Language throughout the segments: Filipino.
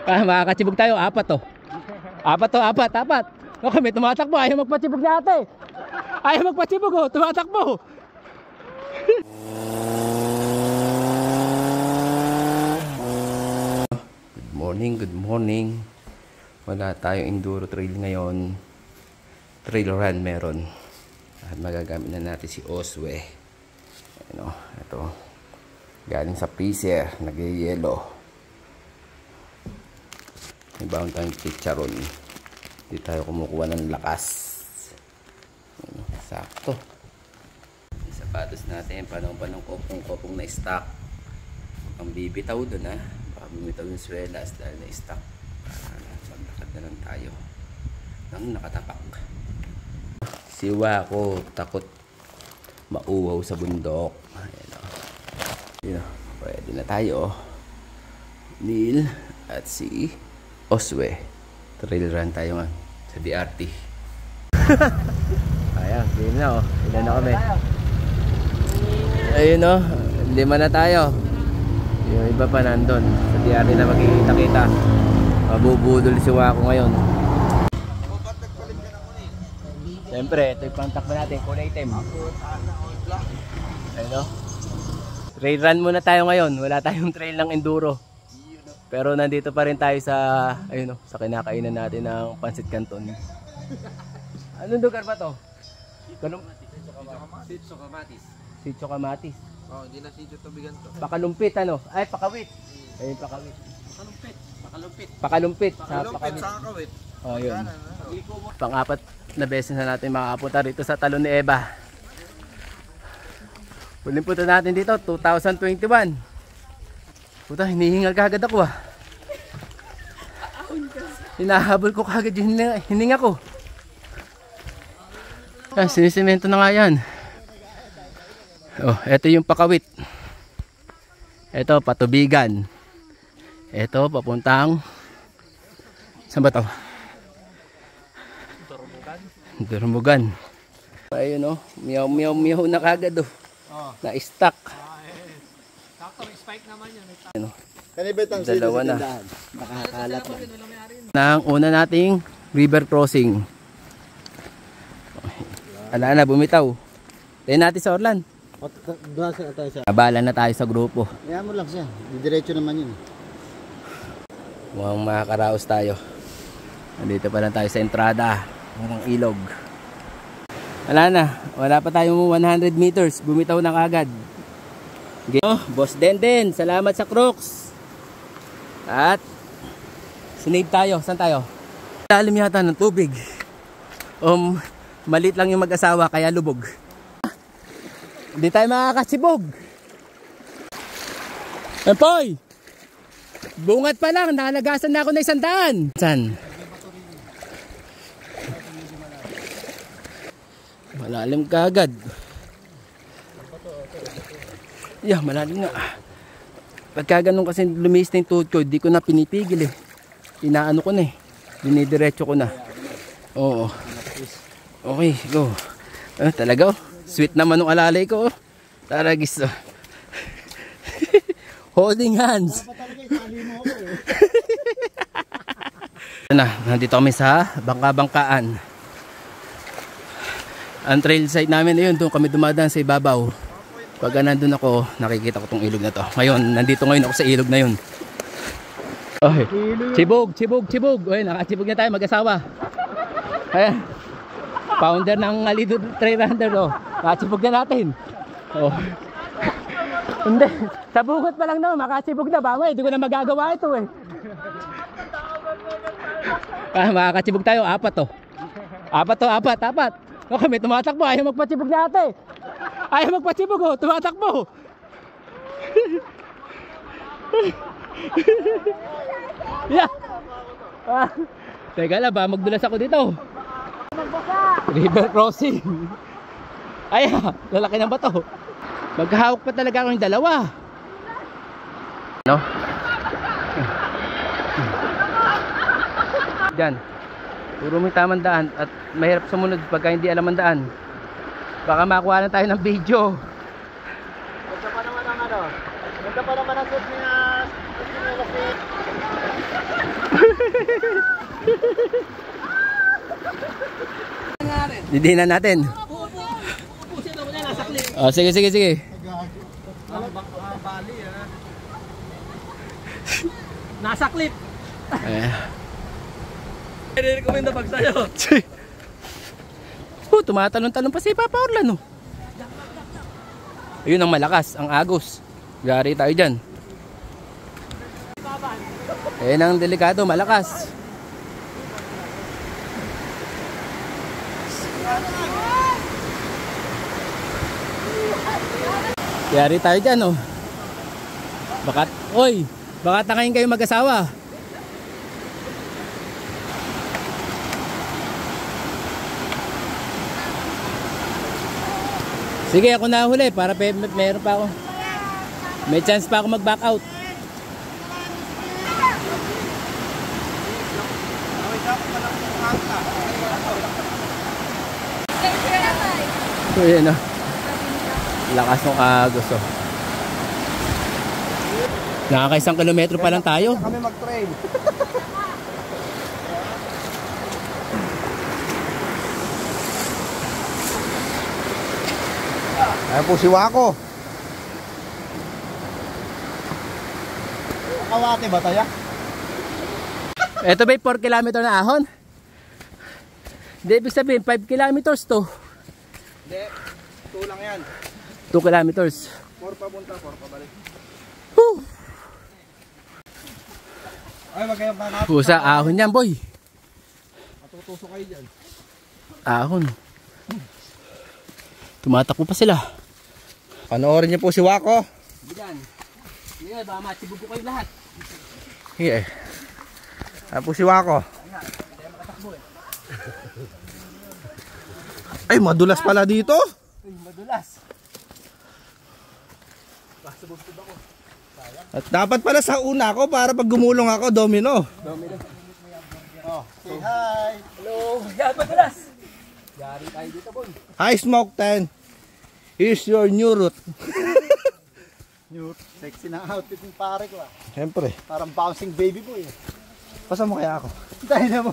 Makakatsibog tayo, apat to. Apat. Okay, may tumatakbo, ayaw magpatsibog na ate. Ayaw magpatsibog oh, tumatakbo. Good morning. Wala tayong enduro trail ngayon. Trail run meron. At magagamit na natin si Oswe. Ano, ito. Galing sa freezer, nag-yelo. May baon tayong chicharon. Hindi tayo kumukuha ng lakas. Sakto. Yung sapatos natin, panong kopong na stock. Ang bibitaw doon ha. Baka bumitaw yung swelas dahil na stock. Maglakad na lang tayo. Nang nakatapak. Siwa ko, takot mauwaw sa bundok. Ayan o. Ayan o. Pwede na tayo. Neil at si Oswe. Trail run tayo nga sa BRT. Ayan, game na o. Ilan na kami. Ayun o. 5 na tayo. Yung iba pa nandun. Sa BRT na magkikita-kita. Mabubudol si Wako ngayon. Siyempre, ito yung pantakbo natin. Kulay item. Ayun o. Trail run muna tayo ngayon. Wala tayong trail ng enduro. Pero nandito pa rin tayo sa, ayun o, sa kinakainan natin ng Pansit Canton. Anong lugar ba to? Sitio Kamatis. Oh, hindi na Sitio Tubigan to. Pakalumpit ano? Ay, Pakawit. Ayun, Pakawit. Pakalumpit. Sa Pakawit. Oh, yun. Pang-apat na beses na natin makapunta rito sa Talon ni Eva. Huling punta natin dito, 2021. Puta, hinihingal kagad ako ah. Hinahabol ko kagad yung hininga ko. Ah, sinisemento na nga yan. Oh, eto yung Pakawit. Eto, Patubigan. Eto, papuntang saan ba to? Durumugan. Ayun oh, miyaw na kagad oh. Na-stuck. Spike naman yan. Ano? Dalawa na. Nakakalat na. Nang una nating river crossing. Ala na, bumitaw. Tayo natin sa Orlan. Abala na tayo sa grupo. Kaya mo lang siya. Diretso naman yun. Mukhang makakaraos tayo. Nandito pa lang tayo sa entrada ng ilog. Wala pa tayong 100 meters. Bumitaw na kagad. Okay. Oh, Boss Denden, salamat sa Crocs. At sinave tayo. Saan tayo? Lalim yata ng tubig. Maliit lang yung mag-asawa kaya lubog. Hindi tayo makakasibog. Empoy! Bungat pa lang, nakalagasan na ako na 100. Saan? Malalim kagad. Yeah, malalim nga. Pagka ganun kasi lumis na yung tuhod ko, di ko na pinipigil eh. Inaano ko na eh. Dinidiretso ko na. Oo. Okay, go. Talaga oh. Sweet naman ng alalay ko oh. Taragis oh. Holding hands. Nandito kami sa bangka-bangkaan. Ang trail site namin ayun, doon kami dumadaan sa ibabaw. Pag nandun ako, nakikita ko tong ilog na to. Ngayon, nandito ngayon ako sa ilog na yun. Okay. Chibog. Uy, nakachibog na tayo mag-asawa. Ayan. Founder ng Alido Trail Runner oh. Nakachibog na natin. Oh. Hindi. Sa bugot pa lang naman, makachibog na. Bama, hindi ko na magagawa ito eh. Makakachibog tayo, apat. Okay, may tumatakbo, ayaw magpachibog na ate. Ayaw magpachibog oh, tumatakbo. Yeah. Teka lang ba, magdulas ako dito. River crossing. Ay, lalaki ng bato. Maghahawak pa talaga ako yung dalawa. No? Diyan. Puro may tamang daan at mahirap sumunod pagka hindi alam ang daan. Baka makuha na tayo ng video. Ganda pa naman ang ano. Ganda pa naman ang suit niya. Didinan natin. Oh, sige, sige, sige. Nasa clip. Eh. I-recommend na pag sa'yo. Tumatalon-talon pa si Papa Orlan, oh. Ayun ang malakas, ang agos. Gari tayo dyan. Ayun ang delikado, malakas. Gari tayo dyan, oh. Baka tangayin kayo mag-asawa. Sige, ako na huli para meron pa ako. May chance pa ako mag-back out. So, yun, oh. Lakas ng agos, oh. Nakaka-1 kilometro pa lang tayo. Kami mag-train. Ayan po si Wako. Kawate ba tayo? Ito ba 4 kilometer na ahon? Hindi, ibig sabihin 5 kilometers to. Hindi, 2 lang yan. 2 kilometers. 4 papunta, 4 pabalik. Woo! Ay, magkayang pa natin. Pusa, ahon yan, boy. Matutusok kayo dyan. Ahon. Tumatakbo pa sila. Panoorin niyo po si Wako. Diyan. Sige, baka matibog ko kayo lahat. Sige. Ayan po si Wako. Ay, madulas pala dito. Uy, madulas. At dapat pala sa una ako para pag gumulong ako, domino. Say hi. Hello. Yan, madulas. Yari tayo dito, boy. Hi, Smoke 10. Here's your new route. New sexy na outfit ng pare ko ah. Siyempre. Parang bouncing baby boy eh. Pasa mo kaya ako? Dahil na mo.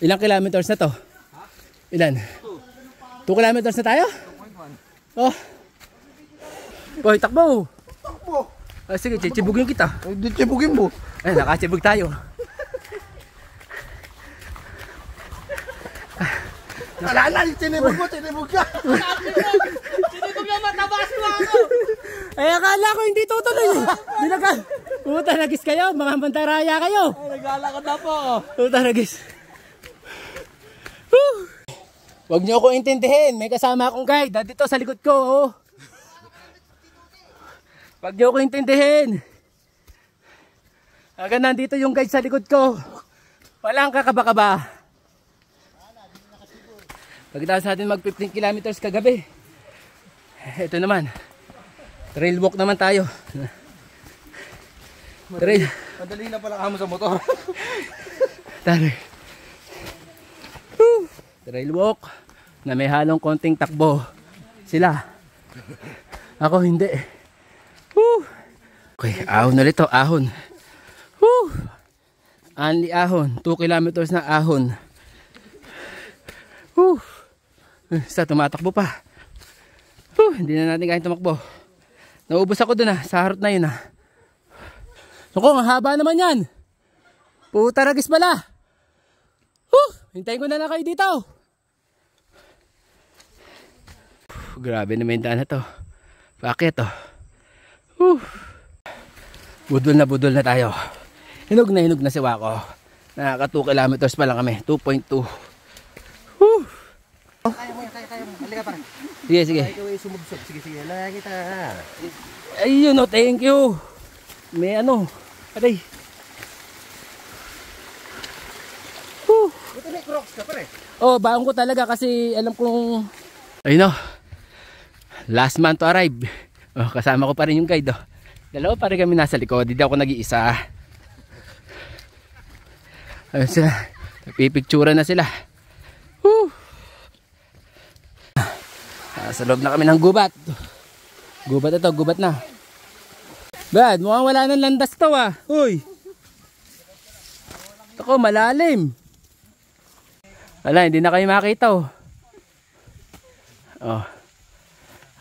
Ilang kilometers na to? Ilan? 2 kilometers na tayo? 2.1. Oh. Boy, takbo. Takbo. Ah, sige, chichibugin kita. Ay, di tibugin mo. Ay, nakachibug tayo. Alala, tinibug mo, tinibug ka. Sinibog na mataba si Wako. Ay, akala ko hindi tutuloy. Puta, nagis kayo. Mga mantaraya kayo. Ay, naglalakad na po. Puta, nagis. Huwag niyo ako intindihin. May kasama akong guide. Dito sa likod ko. Oh. Huwag niyo ako intindihin. Hanggang nandito yung guide sa likod ko. Walang kakaba-kaba. Pagkatapos natin mag 15 kilometers kagabi. Ito naman. Trail walk naman tayo. Trail. Madali na pala kamo sa motor. Trail walk na may halong konting takbo. Sila. Ako hindi. Woo. Okay, ahon ulit to. Ahon. Woo. Only ahon. 2 kilometers na ahon. Woo. Sa tumatakbo pa. Hindi na natin kaya tumakbo. Naubos ako dun sa harot na yun So kung ang haba naman yan. Puta ragis pala. Hintayin ko na kayo dito. Grabe naman yung daan na to. Bakit to? Budol na tayo. Hinog na si Wako. Nakaka 2 kilometers pa lang kami. 2.2. Kaya mo. Halika pa rin. Sige. Ikaw ay sumubsog. Sige. Lagi kita. Ayun o, thank you. May ano. Aray. Buti may crocs ka pa rin. Oh, baon ko talaga kasi alam kong... Ayun o. Last man to arrive. Oh, kasama ko pa rin yung guide. Oh. Dalawa pa rin kami nasa likod. Hindi ako nag-iisa. Ayun sila. Nagpipictura na sila. Sa loob na kami ng gubat. Gubat na. Brad, mukhang wala nang landas to Uy. Nako, malalim. Wala, hindi na kayo makita oh. Oh.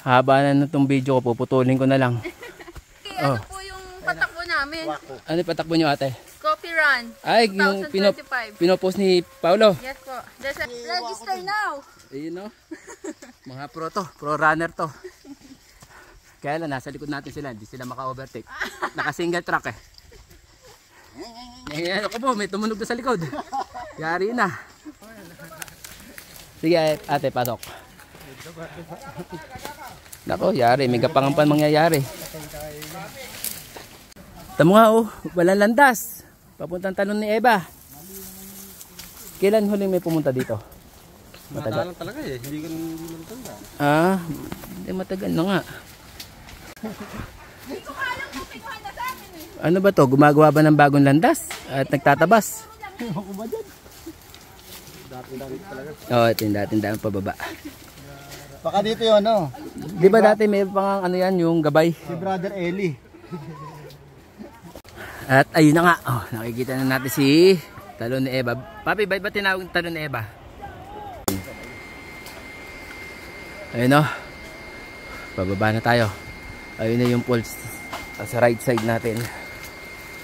Haba na itong video ko, puputulin ko na lang. Ano po yung patakbo namin? Ano yung patakbo nyo ate? Coffee Run. Ay, yung 2025. pinopost ni Paulo. Yes po. Register now. Ayun no. Mga pro to, pro runner to. Kaya lang, nasa likod natin sila, hindi sila maka-overtake. Naka-single track eh. Ngayon ako po, may tumunog na sa likod. Yari na. Sige ate, pasok. Nako, yari, may kapangampan mangyayari. Tamo nga oh, walang landas. Papuntang talon ni Eva. Kailan huling may pumunta dito? Matagal talaga eh, hindi ko matanda. Ah, hindi matagal na nga. Ano ba to? Gumagawa ba ng bagong landas? At nagtatabas? Ako ba dyan? Dati talaga. Oo, ito yung dating pababa. Baka dito yun, no? Di ba dati may pang ano yan, yung gabay? Si Brother Eli. At ayun na nga, oh, nakikita na natin si talon ni Eva. Papi, ba't ba tinawag yung talon ni Eva? Ayun o, pababa na tayo. Ayun na yung pulse sa right side natin.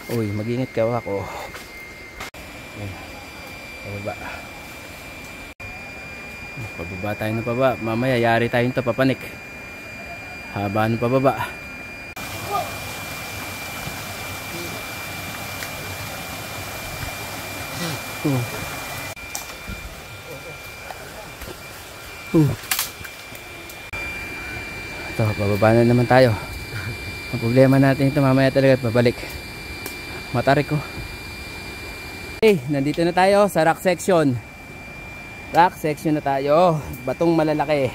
Uy, mag-ingat ka ako. Pababa. Pababa tayo na pababa. Mamaya yari tayo nito papanik. Haba ng pababa. Ito, pababa na naman tayo. Ang problema natin ito, mamaya talaga pabalik. Matarik ko. Okay, nandito na tayo sa rock section. Rock section na tayo. Batong malalaki.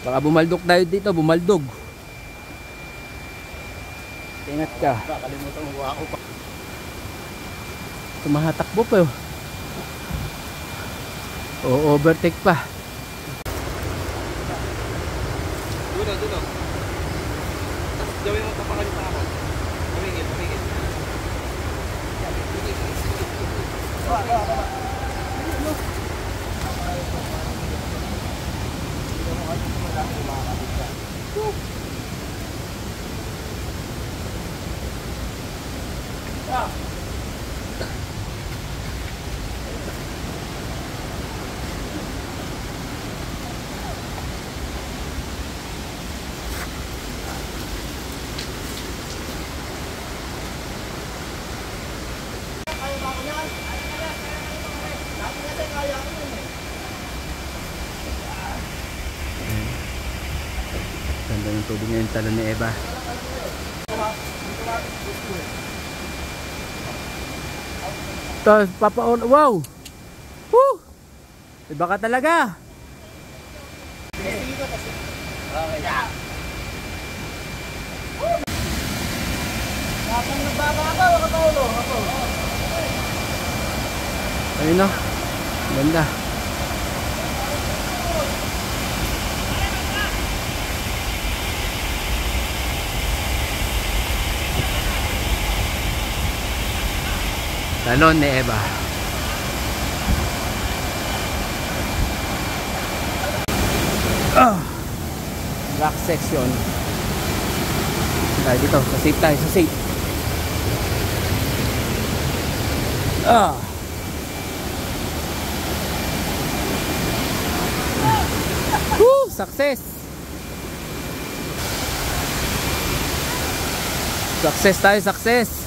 Baka bumaldok tayo dito, bumaldog. Ingat ka. Kakalimutan mo ako pa. Tumahatakbo pa yun. O overtake pa. Dulo. Gawin mo tapakan pa ako. Pamigil. Ganda yung tubig ngayon, talon ni Eva. Tapos wow! Woo! Iba ka talaga! Ayun o, ganda. Talon ni Eva. Rock section. Tayo dito, sa safe tayo, sa safe. Woo! Success! Success tayo, success!